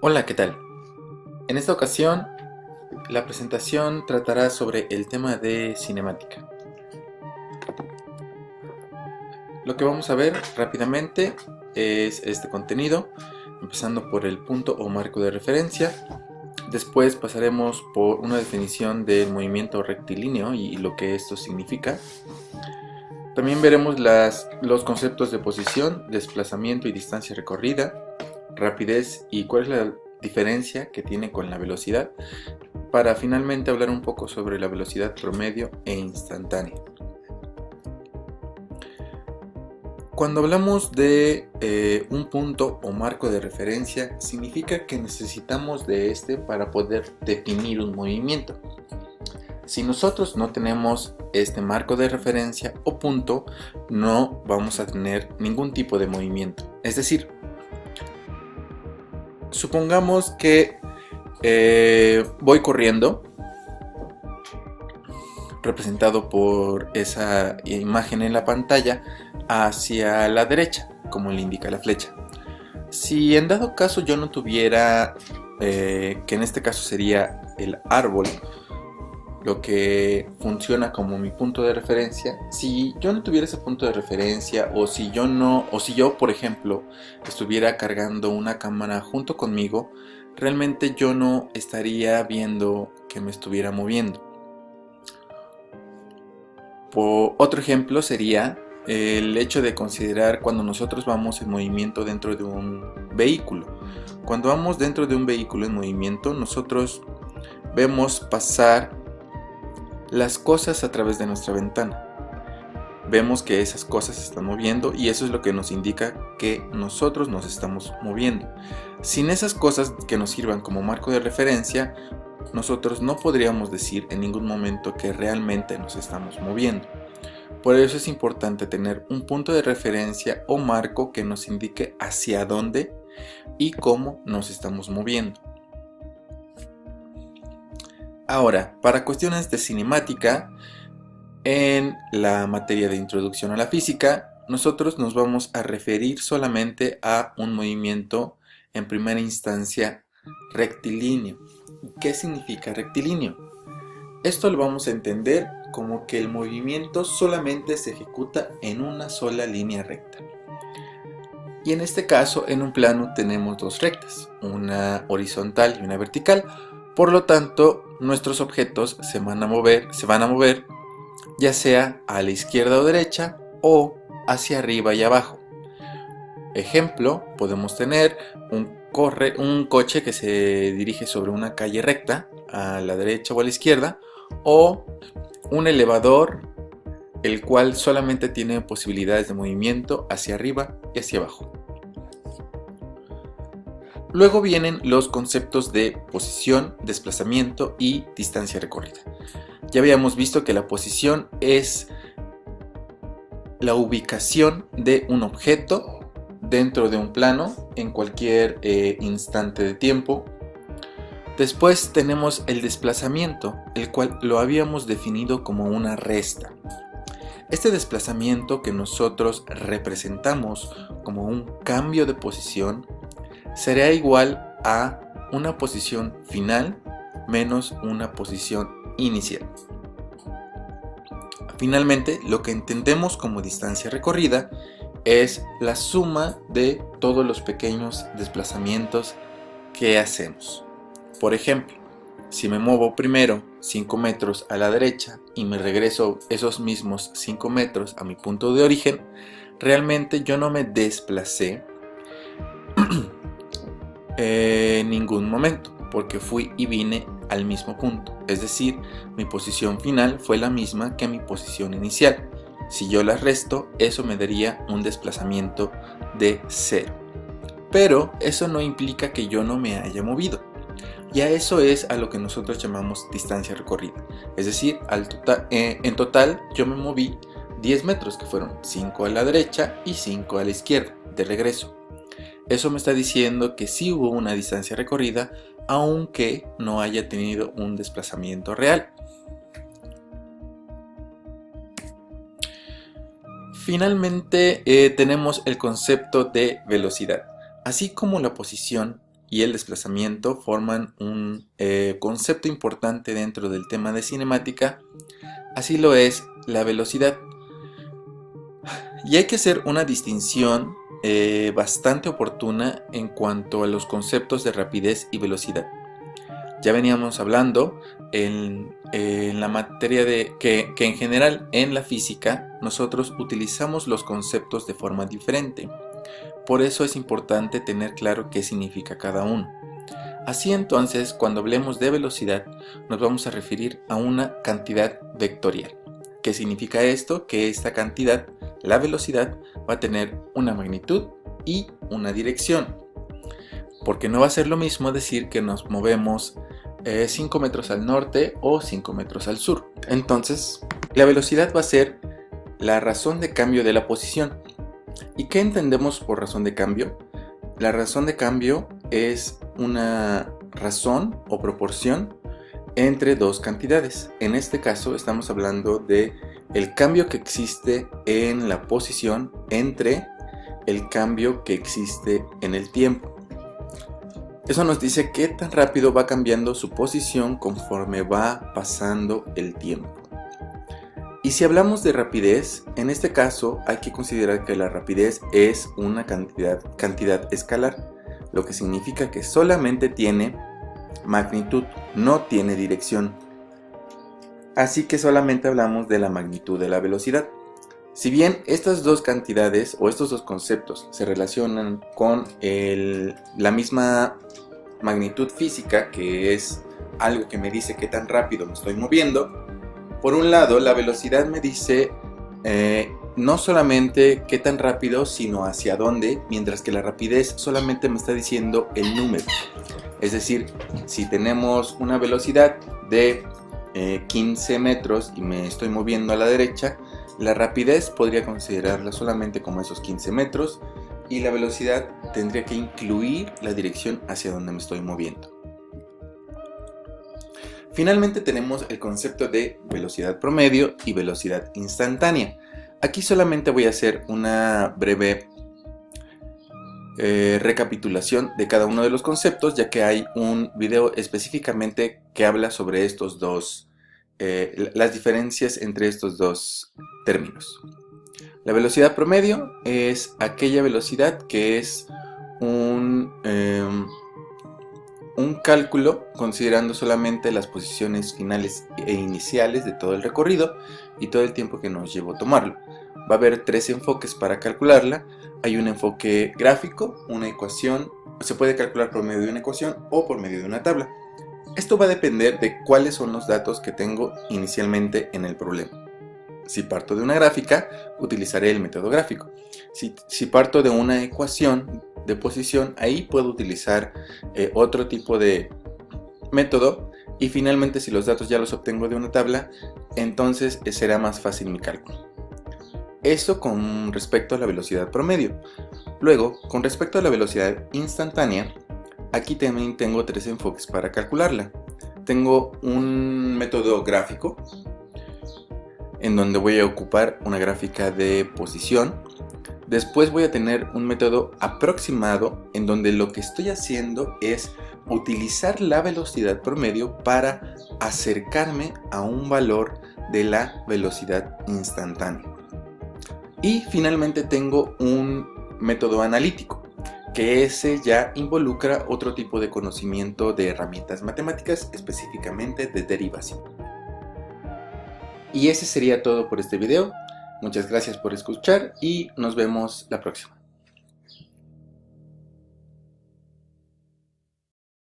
Hola, ¿qué tal? En esta ocasión, la presentación tratará sobre el tema de cinemática. Lo que vamos a ver rápidamente es este contenido, empezando por el punto o marco de referencia. Después pasaremos por una definición del movimiento rectilíneo y lo que esto significa. También veremos los conceptos de posición, desplazamiento y distancia recorrida, rapidez y cuál es la diferencia que tiene con la velocidad, para finalmente hablar un poco sobre la velocidad promedio e instantánea. Cuando hablamos de un punto o marco de referencia, significa que necesitamos de este para poder definir un movimiento. Si nosotros no tenemos este marco de referencia o punto, no vamos a tener ningún tipo de movimiento. Es decir, supongamos que voy corriendo, representado por esa imagen en la pantalla, hacia la derecha, como le indica la flecha. Si en dado caso yo no tuviera, que en este caso sería el árbol, lo que funciona como mi punto de referencia, si yo no tuviera ese punto de referencia, o si yo, por ejemplo, estuviera cargando una cámara junto conmigo, realmente yo no estaría viendo que me estuviera moviendo. Otro ejemplo sería el hecho de considerar cuando nosotros vamos en movimiento dentro de un vehículo. Cuando vamos dentro de un vehículo en movimiento, nosotros vemos pasar las cosas a través de nuestra ventana. Vemos que esas cosas se están moviendo y eso es lo que nos indica que nosotros nos estamos moviendo. Sin esas cosas que nos sirvan como marco de referencia, nosotros no podríamos decir en ningún momento que realmente nos estamos moviendo. Por eso es importante tener un punto de referencia o marco que nos indique hacia dónde y cómo nos estamos moviendo. Ahora, para cuestiones de cinemática, en la materia de introducción a la física, nosotros nos vamos a referir solamente a un movimiento en primera instancia rectilíneo. ¿Qué significa rectilíneo? Esto lo vamos a entender como que el movimiento solamente se ejecuta en una sola línea recta. Y en este caso, en un plano tenemos dos rectas, una horizontal y una vertical. Por lo tanto, nuestros objetos se van a mover ya sea a la izquierda o derecha o hacia arriba y abajo. Ejemplo, podemos tener un coche que se dirige sobre una calle recta a la derecha o a la izquierda, o un elevador el cual solamente tiene posibilidades de movimiento hacia arriba y hacia abajo. Luego vienen los conceptos de posición, desplazamiento y distancia recorrida. Ya habíamos visto que la posición es la ubicación de un objeto dentro de un plano en cualquier instante de tiempo. Después tenemos el desplazamiento, el cual lo habíamos definido como una resta. Este desplazamiento que nosotros representamos como un cambio de posición será igual a una posición final menos una posición inicial. Finalmente, lo que entendemos como distancia recorrida es la suma de todos los pequeños desplazamientos que hacemos. Por ejemplo, si me muevo primero 5 metros a la derecha y me regreso esos mismos 5 metros a mi punto de origen, realmente yo no me desplacé en ningún momento, porque fui y vine al mismo punto. Es decir, mi posición final fue la misma que mi posición inicial. Si yo las resto, eso me daría un desplazamiento de 0. Pero eso no implica que yo no me haya movido. Y a eso es a lo que nosotros llamamos distancia recorrida. Es decir, en total yo me moví 10 metros, que fueron 5 a la derecha y 5 a la izquierda, de regreso. Eso me está diciendo que sí hubo una distancia recorrida, aunque no haya tenido un desplazamiento real. Finalmente tenemos el concepto de velocidad. Así como la posición y el desplazamiento forman un concepto importante dentro del tema de cinemática, así lo es la velocidad. Y hay que hacer una distinción bastante oportuna en cuanto a los conceptos de rapidez y velocidad. Ya veníamos hablando en la materia de que en general en la física nosotros utilizamos los conceptos de forma diferente. Por eso es importante tener claro qué significa cada uno. Así entonces, cuando hablemos de velocidad, nos vamos a referir a una cantidad vectorial. ¿Qué significa esto? Que esta cantidad, la velocidad, va a tener una magnitud y una dirección. Porque no va a ser lo mismo decir que nos movemos 5 metros al norte o 5 metros al sur. Entonces, la velocidad va a ser la razón de cambio de la posición. ¿Y qué entendemos por razón de cambio? La razón de cambio es una razón o proporción entre dos cantidades. En este caso estamos hablando de el cambio que existe en la posición entre el cambio que existe en el tiempo. Eso nos dice qué tan rápido va cambiando su posición conforme va pasando el tiempo. Y si hablamos de rapidez, en este caso hay que considerar que la rapidez es una cantidad escalar, lo que significa que solamente tiene magnitud, no tiene dirección. Así que solamente hablamos de la magnitud de la velocidad. Si bien estas dos cantidades o estos dos conceptos se relacionan con la misma magnitud física, que es algo que me dice qué tan rápido me estoy moviendo, por un lado la velocidad me dice no solamente qué tan rápido, sino hacia dónde, mientras que la rapidez solamente me está diciendo el número. Es decir, si tenemos una velocidad de 15 metros y me estoy moviendo a la derecha, la rapidez podría considerarla solamente como esos 15 metros y la velocidad tendría que incluir la dirección hacia donde me estoy moviendo. Finalmente tenemos el concepto de velocidad promedio y velocidad instantánea. Aquí solamente voy a hacer una breve recapitulación de cada uno de los conceptos, ya que hay un video específicamente que habla sobre estos dos, las diferencias entre estos dos términos. La velocidad promedio es aquella velocidad que es un cálculo considerando solamente las posiciones finales e iniciales de todo el recorrido y todo el tiempo que nos llevó tomarlo. Va a haber tres enfoques para calcularla. Hay un enfoque gráfico, una ecuación, se puede calcular por medio de una ecuación o por medio de una tabla. Esto va a depender de cuáles son los datos que tengo inicialmente en el problema. Si parto de una gráfica, utilizaré el método gráfico. Si parto de una ecuación de posición, ahí puedo utilizar otro tipo de método. Y finalmente, si los datos ya los obtengo de una tabla, entonces será más fácil mi cálculo. Eso con respecto a la velocidad promedio. Luego, con respecto a la velocidad instantánea, aquí también tengo tres enfoques para calcularla. Tengo un método gráfico, en donde voy a ocupar una gráfica de posición. Después voy a tener un método aproximado, en donde lo que estoy haciendo es utilizar la velocidad promedio para acercarme a un valor de la velocidad instantánea. Y finalmente tengo un método analítico, que ese ya involucra otro tipo de conocimiento de herramientas matemáticas, específicamente de derivación. Y ese sería todo por este video. Muchas gracias por escuchar y nos vemos la próxima.